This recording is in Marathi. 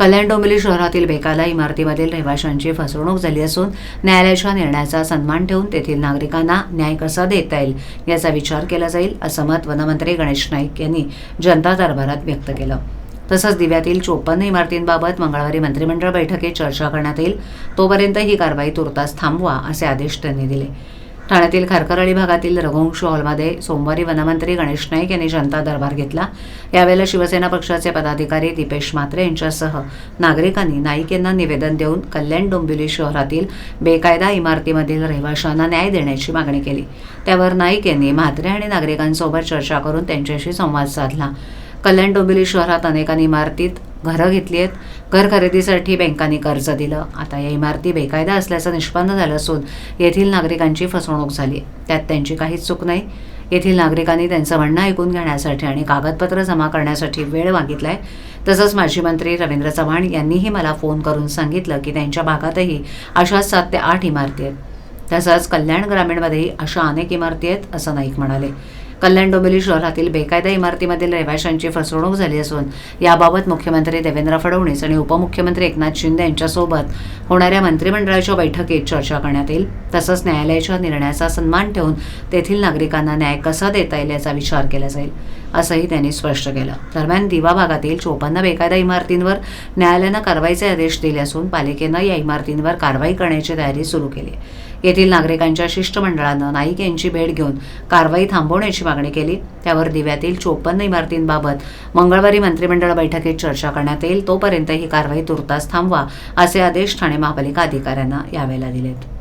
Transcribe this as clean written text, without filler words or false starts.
कल्याण डोंबिवली शहरातील बेकायदा इमारतीमधील रहिवाशांची फसवणूक झाली असून न्यायालयाच्या निर्णयाचा सन्मान ठेवून तेथील नागरिकांना न्याय कसा देता येईल याचा विचार केला जाईल, असं मत वनमंत्री गणेश नाईक यांनी जनता दरबारात व्यक्त केलं. तसंच दिव्यातील 54 इमारतींबाबत मंगळवारी मंत्रिमंडळ बैठकीत चर्चा करण्यात येईल, तोपर्यंत ही कारवाई तुर्तास थांबवा असे आदेश त्यांनी दिले. ठाण्यातील खारकरळी भागातील रघुवंश हॉलमध्ये सोमवारी वनमंत्री गणेश नाईक यांनी जनता दरबार घेतला. यावेळेला शिवसेना पक्षाचे पदाधिकारी दीपेश म्हात्रे यांच्यासह नागरिकांनी नाईक यांना निवेदन देऊन कल्याण डोंबिवली शहरातील बेकायदा इमारतीमधील रहिवाशांना न्याय देण्याची मागणी केली. त्यावर नाईक यांनी म्हात्रे आणि नागरिकांसोबत चर्चा करून त्यांच्याशी संवाद साधला. कल्याण डोंबिवली शहरात अनेकांनी इमारतीत घरं घेतली आहेत. घर खरेदीसाठी बँकांनी कर्ज दिलं. आता या इमारती बेकायदा असल्याचं निष्पन्न झालं असून येथील नागरिकांची फसवणूक झाली. त्यात त्यांची काहीच चूक नाही. येथील नागरिकांनी त्यांचं म्हणणं ऐकून घेण्यासाठी आणि कागदपत्र जमा करण्यासाठी वेळ मागितलाय. तसंच माजी मंत्री रवींद्र चव्हाण यांनीही मला फोन करून सांगितलं की त्यांच्या भागातही अशा 7 ते 8 इमारती आहेत. तसंच कल्याण ग्रामीणमध्येही अशा अनेक इमारती आहेत, असं नाईक म्हणाले. कल्याण डोंबिवली शहरातील बेकायदा इमारतीमधील रहिवाशांची फसवणूक झाली असून याबाबत मुख्यमंत्री देवेंद्र फडणवीस आणि उपमुख्यमंत्री एकनाथ शिंदे यांच्यासोबत होणाऱ्या मंत्रिमंडळाच्या बैठकीत चर्चा करण्यात येईल. तसंच न्यायालयाच्या निर्णयाचा सन्मान ठेवून तेथील नागरिकांना न्याय कसा देता येईल याचा विचार केला जाईल, असंही त्यांनी स्पष्ट केलं. दरम्यान दिवा भागातील 54 बेकायदा इमारतींवर न्यायालयानं कारवाईचे आदेश दिले असून पालिकेनं या इमारतींवर कारवाई करण्याची तयारी सुरू केली. येथील नागरिकांच्या शिष्टमंडळानं नाईक यांची भेट घेऊन कारवाई थांबवण्याची मागणी केली. त्यावर दिव्यातील 54 इमारतींबाबत मंगळवारी मंत्रिमंडळ बैठकीत चर्चा करण्यात येईल, तोपर्यंत ही कारवाई तुर्तास थांबवा असे आदेश ठाणे महापालिका अधिकाऱ्यांना यावेळेला दिलेत.